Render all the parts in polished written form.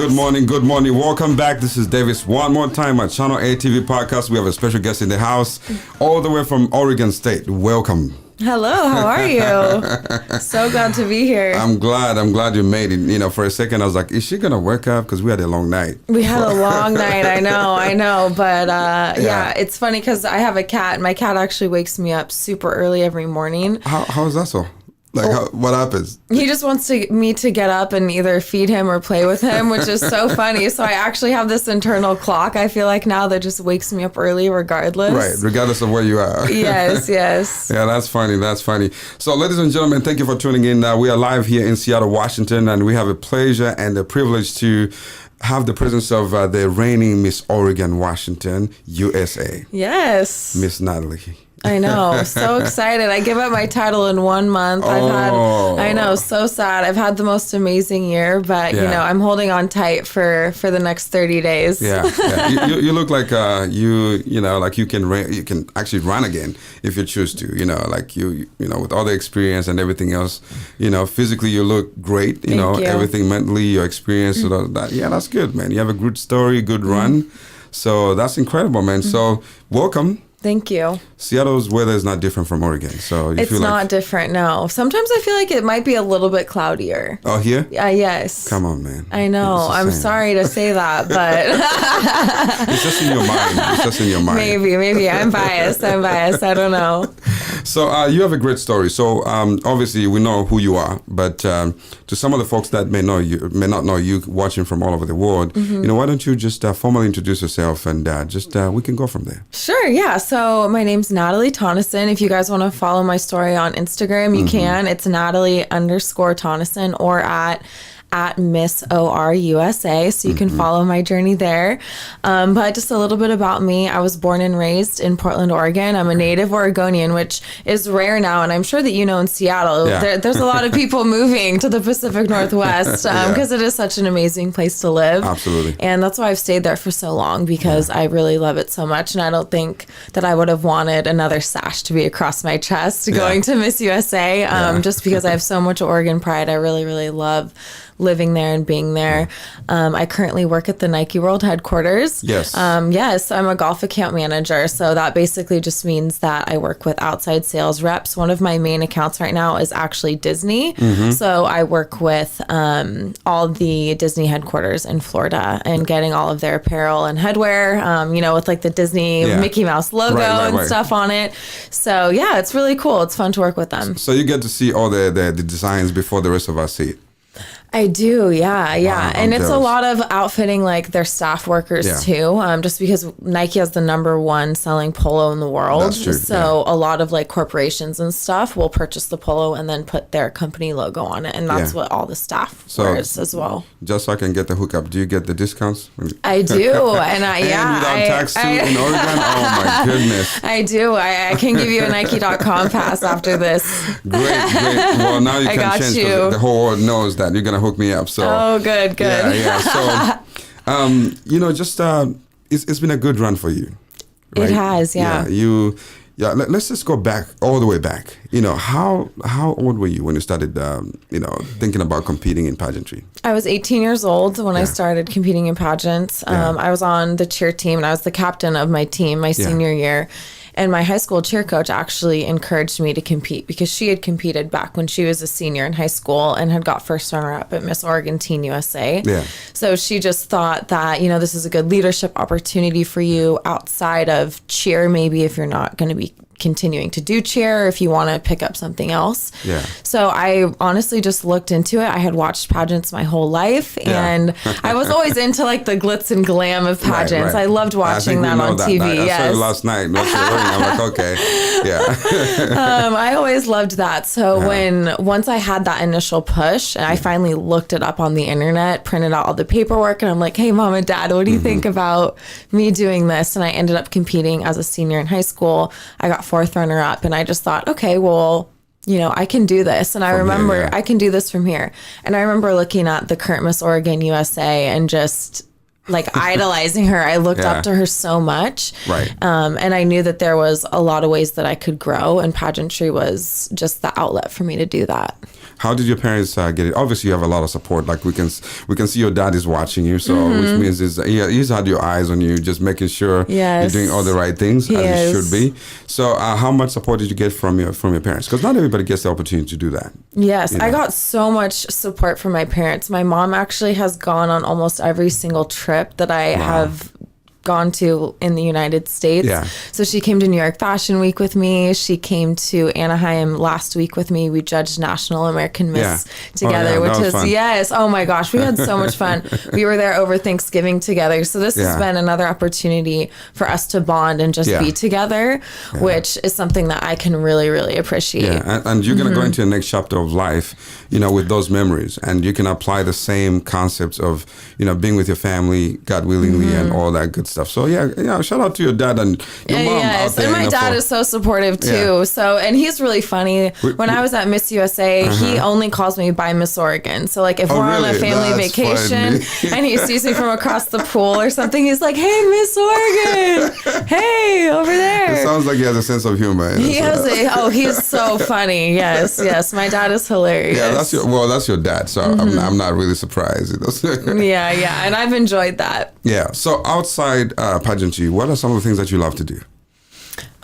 Good morning. Welcome back. This is Davis one more time at Channel A TV Podcast. We have a special guest in the house, all the way from Oregon State. Welcome. Hello, how are you? So glad to be here. I'm glad you made it. You know, for a second I was like, is she gonna wake up? Because we had a long night. We had a long night, I know. But yeah, it's funny because I have a cat. My cat actually wakes me up super early every morning. How is that so? Like, what happens? He just wants me to get up and either feed him or play with him, which is so funny. So I actually have this internal clock, I feel like now, that just wakes me up early regardless. Right, regardless of where you are. Yes. Yeah, that's funny. So, ladies and gentlemen, thank you for tuning in. We are live here in Seattle, Washington, and we have a pleasure and a privilege to have the presence of the reigning Miss Oregon, Washington, USA. Yes. Miss NATALIE. I know, so excited. I give up my title in 1 month. I know, so sad. I've had the most amazing year, but you know, I'm holding on tight for the next 30 days. Yeah. You look like like you can actually run again if you choose to. You know, like you know, with all the experience and everything else. You know, physically you look great. Thank you. Everything mentally, your experience. So that's good, man. You have a good story, good run. So that's incredible, man. So welcome. Thank you. Seattle's weather is not different from Oregon, so it's not different. No, sometimes I feel like it might be a little bit cloudier. Oh, here? Yes. Come on, man. I know. I'm sorry to say that, but it's just in your mind. Maybe I'm biased. I don't know. So you have a great story. So obviously we know who you are, but to some of the folks that may not know you, watching from all over the world, you know, why don't you just formally introduce yourself and we can go from there. Sure. Yeah. So my name's NATALIE TONNESON. If you guys want to follow my story on Instagram, you can. It's NATALIE_TONNESON or at Miss OR USA, so you can follow my journey there. But just a little bit about me. I was born and raised in Portland, Oregon. I'm a native Oregonian, which is rare now, and I'm sure that you know in Seattle, there's a lot of people moving to the Pacific Northwest because it is such an amazing place to live. Absolutely. And that's why I've stayed there for so long, because I really love it so much, and I don't think that I would have wanted another sash to be across my chest going to Miss USA, just because I have so much Oregon pride. I really, really love living there and being there. I currently work at the Nike World headquarters. Yes. Yes, I'm a golf account manager. So that basically just means that I work with outside sales reps. One of my main accounts right now is actually Disney. So I work with all the Disney headquarters in Florida and getting all of their apparel and headwear, you know, with like the Disney Mickey Mouse logo and stuff on it. So yeah, it's really cool. It's fun to work with them. So you get to see all the designs before the rest of us see it. I do, yeah. And it's a lot of outfitting like their staff workers too, just because Nike has the #1 selling polo in the world. That's true. So a lot of like corporations and stuff will purchase the polo and then put their company logo on it, and that's what all the staff wears as well. Just so I can get the hookup, do you get the discounts? I do, and without tax too in Oregon. Oh my goodness. I do. I can give you a Nike.com pass after this. Great. Well, now you can change because the whole world knows that you're gonna hook me up. So good. Yeah. So you know, just it's been a good run for you, right? It has, yeah. Let's just go back, all the way back. You know, how old were you when you started thinking about competing in pageantry? I was 18 years old when I started competing in pageants. I was on the cheer team, and I was the captain of my team my senior year. And my high school cheer coach actually encouraged me to compete because she had competed back when she was a senior in high school and had got first runner-up at Miss Oregon Teen USA. Yeah. So she just thought that, you know, this is a good leadership opportunity for you outside of cheer, maybe if you're not going to be continuing to do cheer, or if you want to pick up something else. Yeah. So I honestly just looked into it. I had watched pageants my whole life, and I was always into like the glitz and glam of pageants. Right. I loved watching that on TV. I saw you last night. I'm like, okay, I always loved that. So once I had that initial push, and I finally looked it up on the internet, printed out all the paperwork, and I'm like, hey, Mom and Dad, what do you think about me doing this? And I ended up competing as a senior in high school. I got 4th runner-up, and I just thought, okay, well, you know, I can do this. And I remember I can do this from here. And I remember looking at the current Miss Oregon USA and just like idolizing her. I looked up to her so much. Right. And I knew that there was a lot of ways that I could grow, and pageantry was just the outlet for me to do that. how did your parents get it? Obviously, you have a lot of support. Like we can see your dad is watching you, so which means he's had your eyes on you, just making sure you're doing all the right things as you should be. So how much support did you get from your parents? Because not everybody gets the opportunity to do that. Yes, I got so much support from my parents. My mom actually has gone on almost every single trip that I have gone to in the United States. Yeah. So she came to New York Fashion Week with me. She came to Anaheim last week with me. We judged National American Miss together, which is fun. Oh my gosh, we had so much fun. We were there over Thanksgiving together. So this has been another opportunity for us to bond and just be together, which is something that I can really, really appreciate. Yeah, and you're going to go into the next chapter of life, with those memories, and you can apply the same concepts of, being with your family, God willingly, and all that good stuff. So shout out to your dad and your mom out there. And my dad is so supportive too. So, and he's really funny. When I was at Miss USA, he only calls me by Miss Oregon. So like if we're on a family vacation and he sees me from across the pool or something, he's like, "Hey, Miss Oregon, hey, over there." It sounds like he has a sense of humor. He's so funny. Yes. My dad is hilarious. Yeah, that's your dad. So I'm not really surprised. Yeah. And I've enjoyed that. Yeah. So outside pageantry, what are some of the things that you love to do?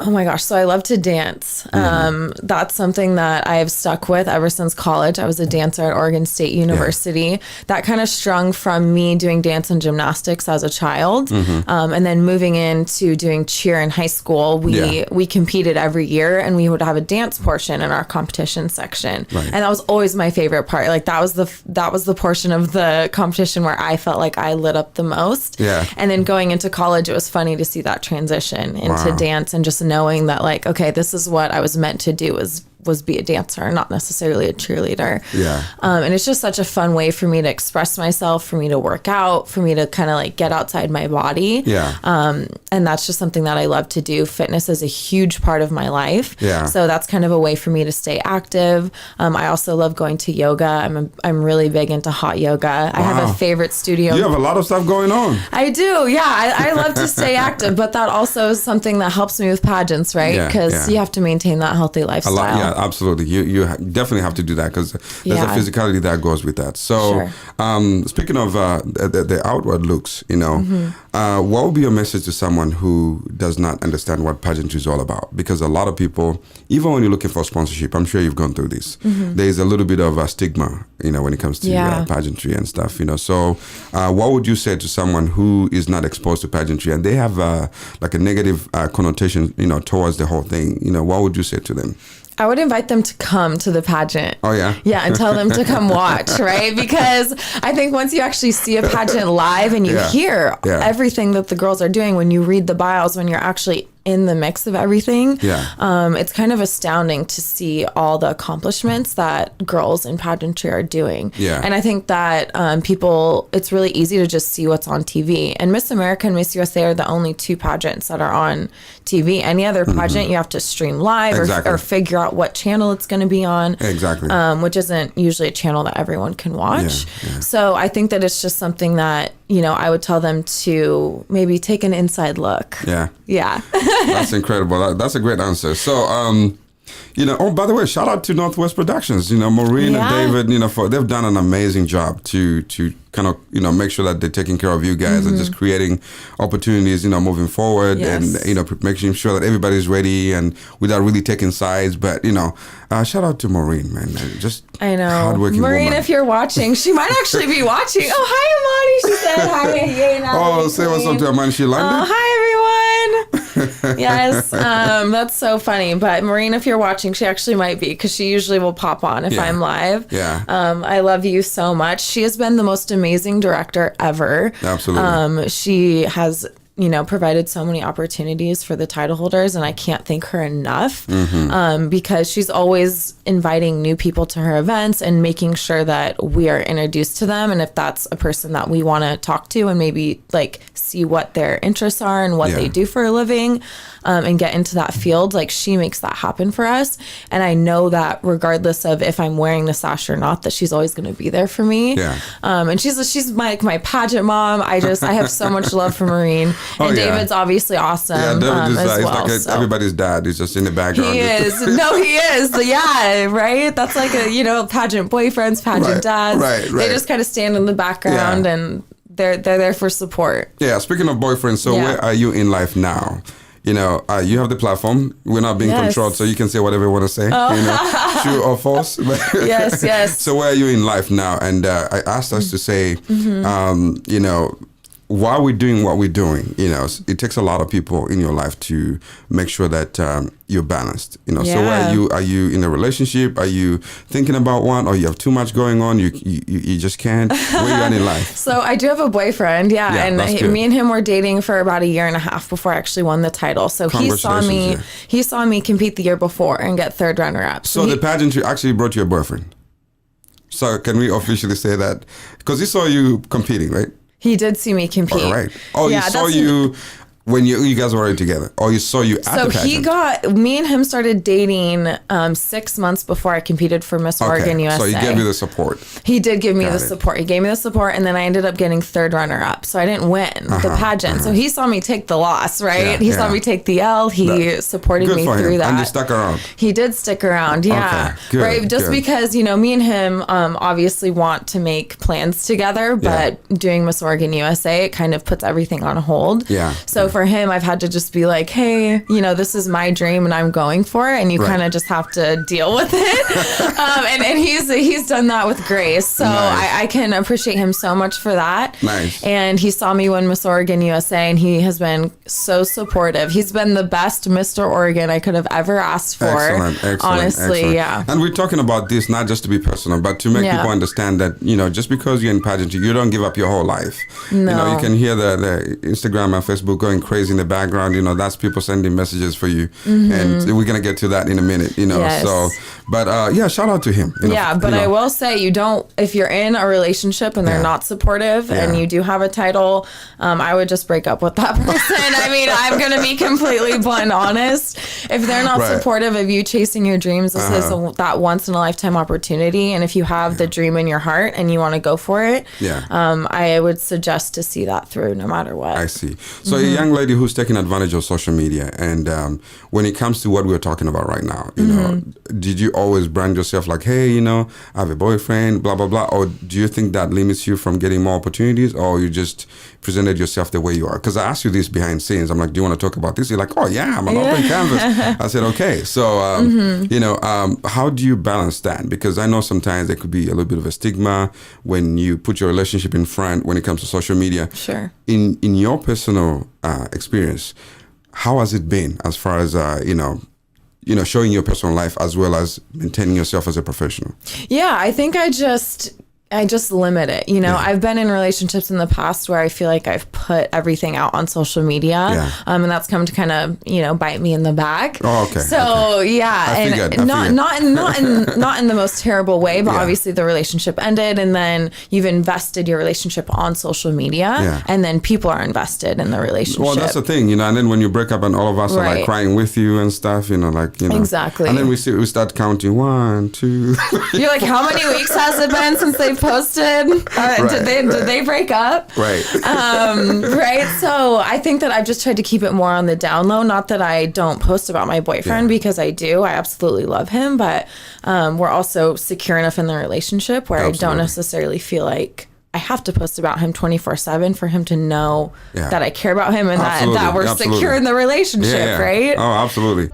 Oh my gosh. So I love to dance. That's something that I've stuck with ever since college. I was a dancer at Oregon State University. That kind of strung from me doing dance and gymnastics as a child. And then moving into doing cheer in high school, we competed every year and we would have a dance portion in our competition section. Right. And that was always my favorite part. Like that was the portion of the competition where I felt like I lit up the most. Yeah. And then going into college, it was funny to see that transition into dance and just knowing that like, okay, this is what I was meant to do was be a dancer, not necessarily a cheerleader. Yeah. And it's just such a fun way for me to express myself, for me to work out, for me to kind of like get outside my body. Yeah. And that's just something that I love to do. Fitness is a huge part of my life. Yeah. So that's kind of a way for me to stay active. I also love going to yoga. I'm really big into hot yoga. Wow. I have a favorite studio. You have a lot of stuff going on. I do. Yeah. I love to stay active, but that also is something that helps me with pageants, right? Because you have to maintain that healthy lifestyle. Absolutely. You definitely have to do that because there's a physicality that goes with that. So speaking of the outward looks, what would be your message to someone who does not understand what pageantry is all about? Because a lot of people, even when you're looking for sponsorship, I'm sure you've gone through this, there's a little bit of a stigma, when it comes to pageantry and stuff, So what would you say to someone who is not exposed to pageantry and they have like a negative connotation, towards the whole thing? What would you say to them? I would invite them to come to the pageant. Oh, yeah? Yeah, and tell them to come watch, right? Because I think once you actually see a pageant live and you hear everything that the girls are doing, when you read the bios, when you're actually in the mix of everything, it's kind of astounding to see all the accomplishments that girls in pageantry are doing. Yeah. And I think that it's really easy to just see what's on TV. And Miss America and Miss USA are the only two pageants that are on TV. Any other pageant, you have to stream live or figure out what channel it's going to be on. Exactly. Which isn't usually a channel that everyone can watch. Yeah. So I think that it's just something that, I would tell them to maybe take an inside look. Yeah. Yeah. That's incredible. That's a great answer. So, by the way, shout out to Northwest Productions. Maureen and David, they've done an amazing job to kind of, make sure that they're taking care of you guys and just creating opportunities, moving forward and, making sure that everybody's ready and without really taking sides. But, shout out to Maureen, man. Just I know. Hardworking Maureen, woman. If you're watching, she might actually be watching. Oh, hi, Amani. She said hi. Say what's up to Amani. She landed. Hi, everyone. Yes, that's so funny. But Maureen, if you're watching, she actually might be because she usually will pop on if I'm live. Yeah. I love you so much. She has been the most amazing director ever. Absolutely. She has provided so many opportunities for the title holders, and I can't thank her enough because she's always inviting new people to her events and making sure that we are introduced to them. And if that's a person that we want to talk to and maybe like see what their interests are and what they do for a living and get into that field, like she makes that happen for us. And I know that regardless of if I'm wearing the sash or not, that she's always going to be there for me. Yeah. And she's my pageant mom. I have so much love for Maureen. And David's obviously awesome. Yeah, David is as he's well, like everybody's dad. He's just in the background. He is. No, he is. Yeah, right? That's like pageant boyfriends, pageant dads. Right. They just kind of stand in the background and they're there for support. Yeah, speaking of boyfriends, so where are you in life now? You have the platform. We're not being controlled, so you can say whatever you want to say. True or false. Yes. So where are you in life now? And I asked us to say, while we're doing what we're doing, it takes a lot of people in your life to make sure that you're balanced. So where are you in a relationship? Are you thinking about one, or you have too much going on? You just can't. Where are you at in life? So I do have a boyfriend, and me and him were dating for about 1.5 years before I actually won the title. So he saw me compete the year before and get 3rd runner-up. So the pageantry actually brought you a boyfriend. So can we officially say that? Because he saw you competing, right? He did see me compete. All right. Oh, he saw you when you guys were already together. Or you saw you at the pageant. So me and him started dating 6 months before I competed for Miss Oregon USA. So he gave you the support. He did give me the support. He gave me the support, and then I ended up getting 3rd runner-up. So I didn't win the pageant. So he saw me take the loss, right? He saw me take the L. He supported me through that. And he stuck around. He did stick around, yeah. Okay, good, right? Just because, me and him obviously want to make plans together, but doing Miss Oregon USA, it kind of puts everything on hold. Yeah. So for him, I've had to just be like, hey, this is my dream and I'm going for it, and you kind of just have to deal with it. And he's done that with grace. So I can appreciate him so much for that. Nice. And he saw me win Miss Oregon USA, and he has been so supportive. He's been the best Mr. Oregon I could have ever asked for. Excellent. Honestly, yeah. And we're talking about this not just to be personal, but to make people understand that, just because you're in pageantry, you don't give up your whole life. No. You can hear the Instagram and Facebook going crazy in the background. That's people sending messages for you. And we're going to get to that in a minute, Yes. So, but shout out to him. I will say, if you're in a relationship and they're not supportive and you do have a title, I would just break up with that person. I mean, I'm going to be completely blunt and honest. If they're not supportive of you chasing your dreams, this is that once in a lifetime opportunity. And if you have the dream in your heart and you want to go for it, I would suggest to see that through no matter what. I see. So a young lady who's taking advantage of social media, and when it comes to what we're talking about right now, did you always brand yourself like, hey, I have a boyfriend, blah, blah, blah? Or do you think that limits you from getting more opportunities, or you just presented yourself the way you are? Because I asked you this behind scenes. I'm like, do you want to talk about this? You're like, oh, yeah, I'm an open canvas. I said, okay. So, how do you balance that? Because I know sometimes there could be a little bit of a stigma when you put your relationship in front when it comes to social media. Sure. In your personal experience, how has it been as far as, showing your personal life as well as maintaining yourself as a professional? Yeah, I think I just limit it. I've been in relationships in the past where I feel like I've put everything out on social media, and that's come to kind of, bite me in the back. Oh, okay. So not in the most terrible way, but obviously the relationship ended, and then you've invested your relationship on social media, and then people are invested in the relationship. Well, that's the thing, and then when you break up and all of us are like crying with you and stuff, Exactly. And then we start counting 1, 2. You're like, how many weeks has it been since they've posted? Did they break up? Right. Right. So I think that I've just tried to keep it more on the down low. Not that I don't post about my boyfriend, because I do. I absolutely love him, but we're also secure enough in the relationship where I don't necessarily feel like I have to post about him 24/7 for him to know that I care about him and that we're secure in the relationship, right? Oh, absolutely.